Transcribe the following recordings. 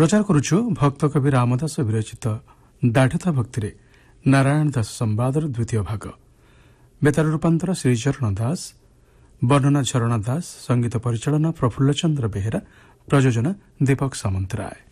प्रचार करुछु भक्त कवि रामदास विरचित दाढ़ता भक्ति नारायण दास संवादर द्वितीय भाग। बेतार रूपांतर श्रीचरण दास, वर्णना झरणा दास, संगीत परिचालना प्रफुल्ल चंद्र बेहेरा, प्रयोजना दीपक सामंतराय।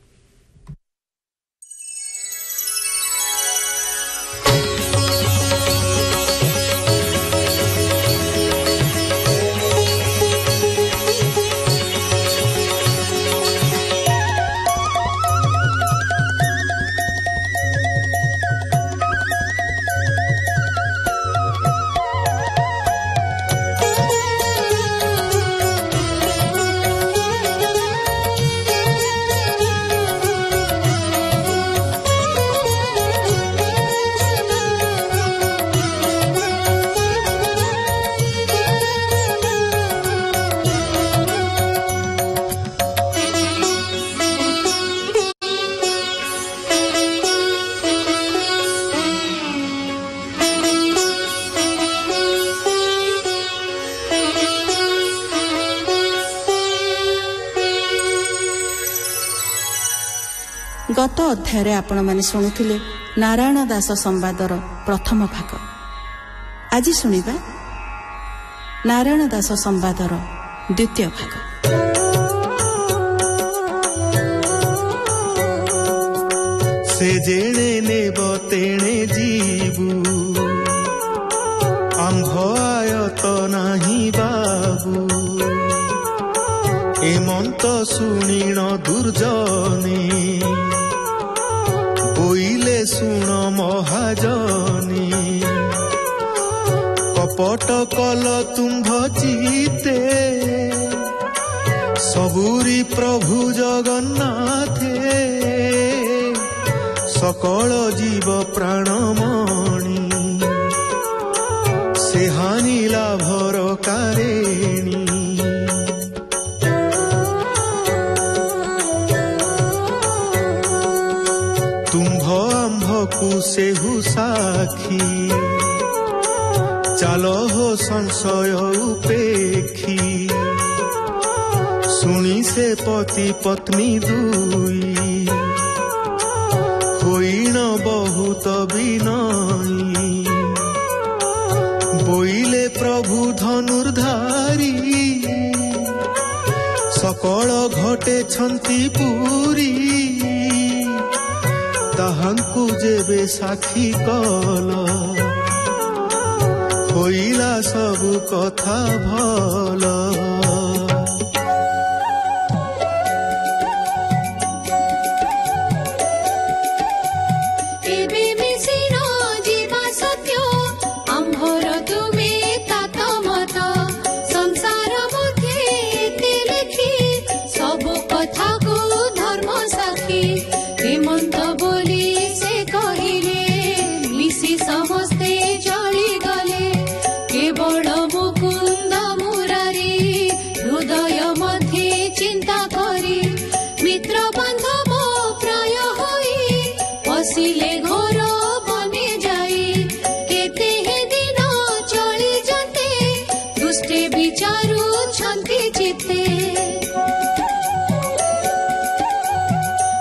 गत अध्याय आपण माने शुणुथिले नारायण दास संवादर प्रथम भाग। आज शुणिबा नारायण दास संवादर द्वितीय भाग। से जेणे नेब तेणे जीवु आंभ आयत नाही बाबू एमंत शुणिण दुर्जने बोइले शुण महाजनी कपट कल तुम्भ चिते सबुरी प्रभु जगन्नाथे सकल जीव प्राणमणि से हानि लाभर कारेणी सेहु साखी चालो हो संशय उपेक्षी सुनी से पति पत्नी दुई होइण बहुत विनयी बोइले प्रभु धनुर्धारी सकल घटे छंती पूरी ताहांकु जेबे साखी कल होइला सबु कथा भल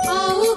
आउ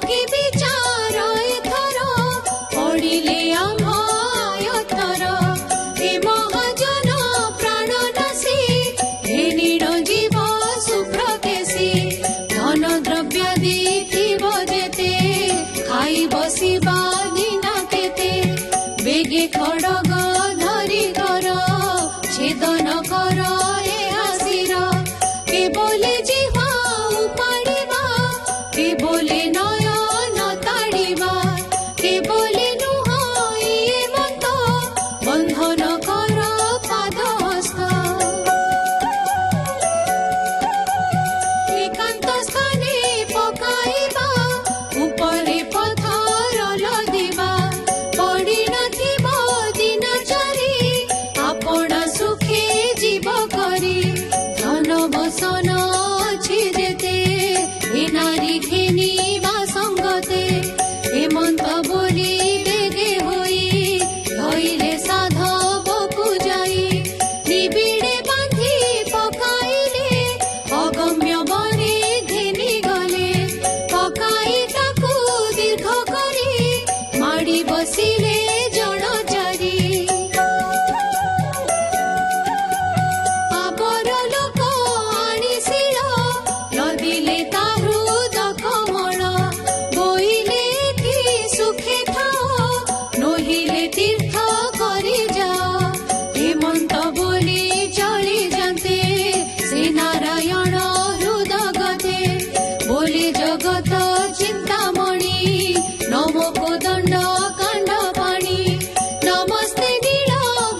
जगत चिंतामणि नमो कोदंड कांड पाणी नमस्ते नील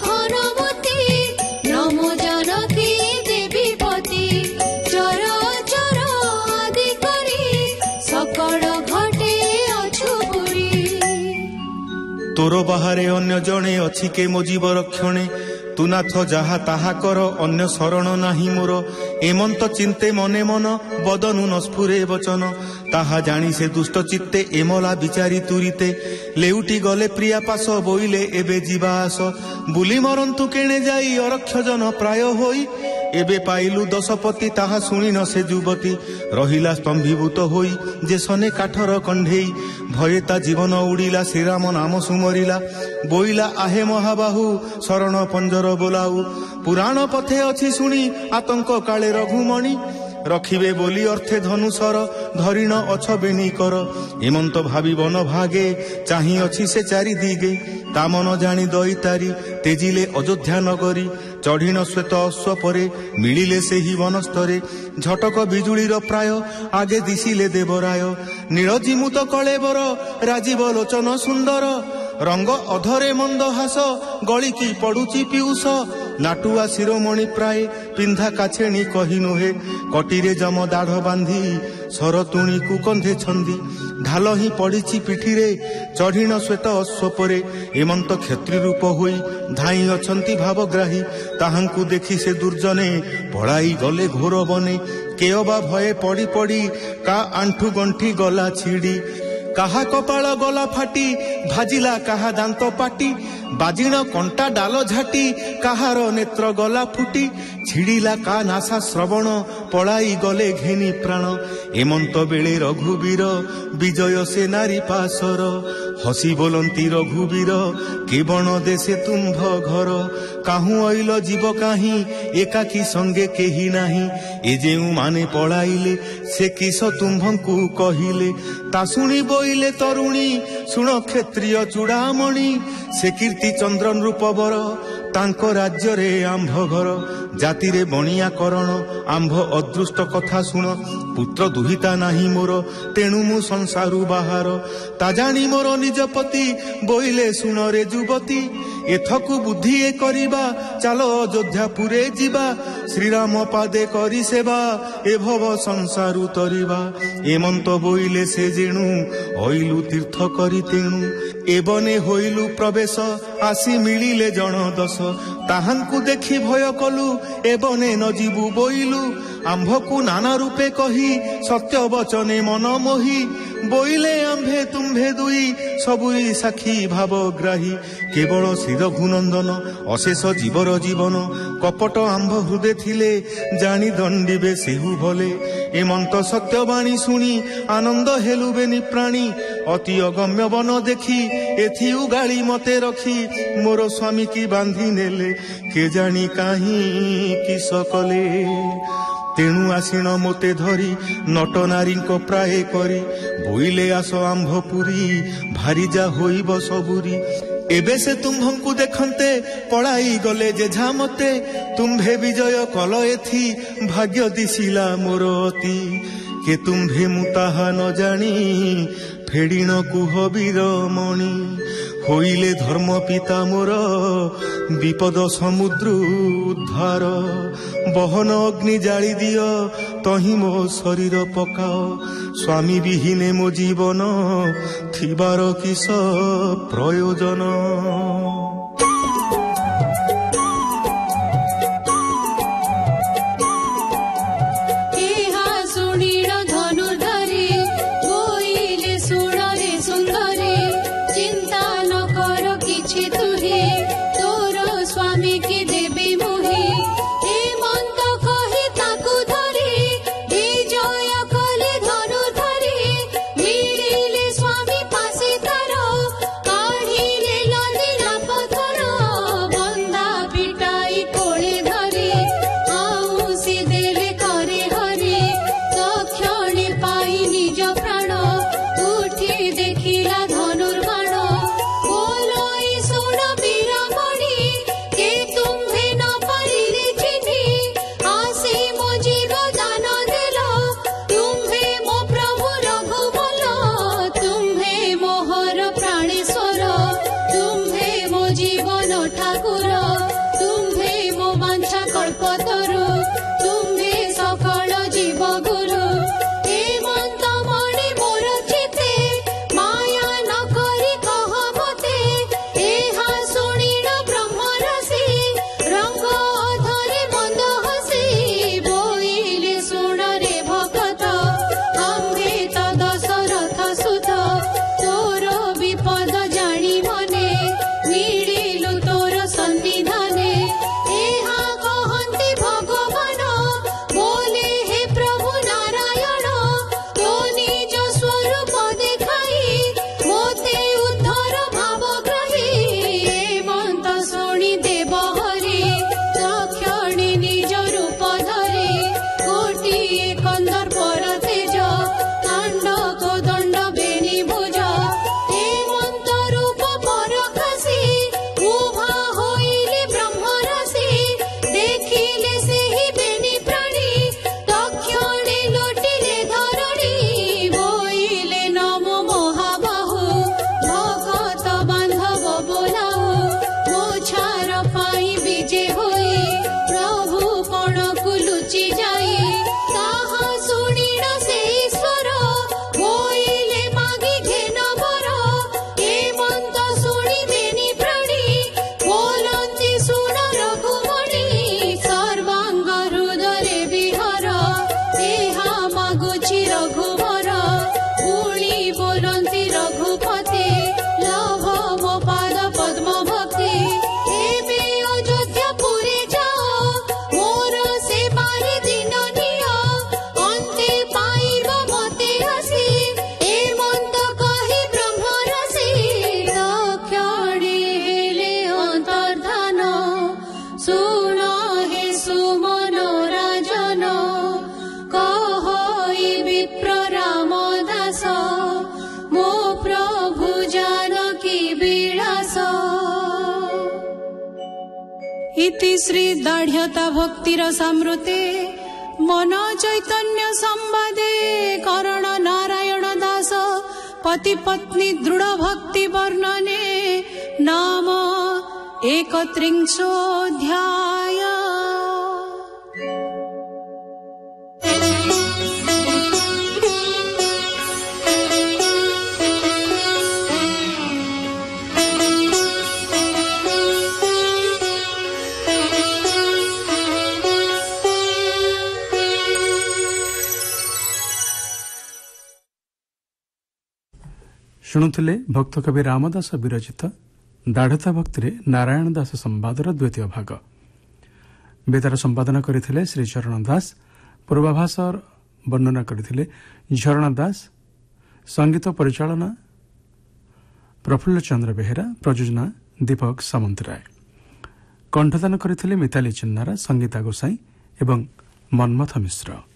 घनवती नमो जानकी देवी पति चर चर आदि करी सकल घटे अछुपुरी तोर बाहरे अन्य जणे अछि के मो जीव रक्षणे तू नाथ जाहा ताहा कर अन्य शरण नाही मोर एमंत चिंते मने मन बदनु न स्फुरे वचन ताहा जानी से दुष्ट चित्ते एमला विचारी तुरीते लेउटी गले प्रिया पास बोइले एबे जीवा आस बुली मरंतु केणे जाई अरक्ष जन प्राय होई एबे पाइलु दशपति ताहा शुणी न से युवती रहिला स्तंभीभूत होई जे सने काठर कंढेई भये ता जीवन उड़िला श्रीराम नाम सुमरिला बोइला आहे महाबाहु शरण पंजर बोलाऊ पुराण पथे अछि शुणी आतंक काले रघुमणि रखिबे बोली अर्थे धनुषर धरिण अछबेनी कर एमंत भावी वन भागे चाही अछि से चारि दिगे ता मन जानी दई तारी तेजिले अयोध्या नगरी चढ़ीण श्वेत अश्व परे मिलिले सेही वनस्तरे झटक बिजुलीर प्राय आगे दिशिले देवराय नीलजिमुत कलेबर राजीव लोचन सुंदर रंग अधरे मंद हास गलिकी पड़ुची पीयूष नाटुआ शिरोमणि प्राय पिंधा काछेणी कही नुहे कटीरे जम दाढ़ बांधी सरतुणी कुकंधे छंदी ढाल ही पड़ी पिठीरे चढ़ीण श्वेत अश्व परे एमंत क्षत्रि रूप होई धाई अछंती भावग्राही ताहांकु देखी से दुर्जने पड़ाई गले घोर बने केयबा भये पड़ी पड़ी का आंठू गंठी गला छिड़ी काहा कपाळ गला फाटी भाजिला काहा दांत पाटी बाजिण कंटा डाल झाटी काहार नेत्र गला फुटी छिड़िला का नासा श्रवण पड़ाई गले घेनी प्राण एमंत बेले रघुवीर विजय से नारी पासर हसी बोलंती रघुवीर केवण देशे तुम्भ घर काहू अइल जीव काहीं एकाकी संगे केही नाही ए जेउ माने पड़ाइले से किस तुम्भंकु कहिले ता शुणी बोइले तरुणी शुण क्षत्रिय चूड़ामणि से कीर्ति चंद्र नृपवर तांको राज्य रे आंभ घर जाति रे बणिया करण आंभ अदृष्ट कथा शुण पुत्र दुहिता नाही मोर तेणु मु संसारु बाहर ता जानी मोर निज पति बोइले शुण रे युवती एथकु बुद्धि ए करिबा चलो अयोध्या पुरे जीवा श्रीराम पादे करी सेवा ए भव संसारु तरिबा एमंत बोइले से जेणु होइलु तीर्थ करी तेणु एबने होइलु प्रवेश आसी मिलिले जन दश ताहांकु देखि भय कलु एबने न जीवु बोइलु आंभकु नाना रूपे कही सत्य वचने मन मोही बोइले आंभे तुम्भे दुई सबुई साक्षी भावग्राही केवल श्री रघुनंदन अशेष जीवर जीवन कपट आंभ हृदय थिले जानी दंडिबे सेहु भले एमंत सत्यवाणी शुणी आनंद हेलु बेनी प्राणी अति अगम्य वन देखी एथि उगाड़ी मते रखी मोर स्वामी की बांधी नेले के जानी काहीं किस कले तेणु आसीण मोते धरी नट नारी प्राय करी बोइले आस आंभपुरी भारीजा होइब सबुरी एबे से तुम्भंकु देखन्ते पड़ाई गले जे झामते तुम्भे विजय कल एथि भाग्य दिशिला मोर अति के तुम्भे मुताहा न जानी फेड़ीण कुह वीरमणि होइले धर्म पिता मोर विपद समुद्र उद्धार बहन अग्नि जाली दियो तही मो शरीर पकाओ स्वामी विहीने मो जीवन थिबार किस प्रयोजन स्वामी पासे तारो काढ़ी ले लंदी इति श्री दाढ़्यता भक्तिर सामृते मन चैतन्य संवादे करण नारायण दास पति पत्नी दृढ़ भक्ति वर्णने नाम 31 शुणुले भक्त कवि रामदास विरचित दाढ़ता भक्ति नारायण दास संवादर द्वितीय भाग। बेतार संपादन करथिले श्री चरण दास, पूर्वाभास वर्णना करथिले झरणा दास, संगीत परिचालना प्रफुल्ल चंद्र बेहेरा, प्रयोजना दीपक सामंतराय, कंठदान करथिले मिताली चिन्नारा, संगीता गोसाई एवं मनमथ मिश्र।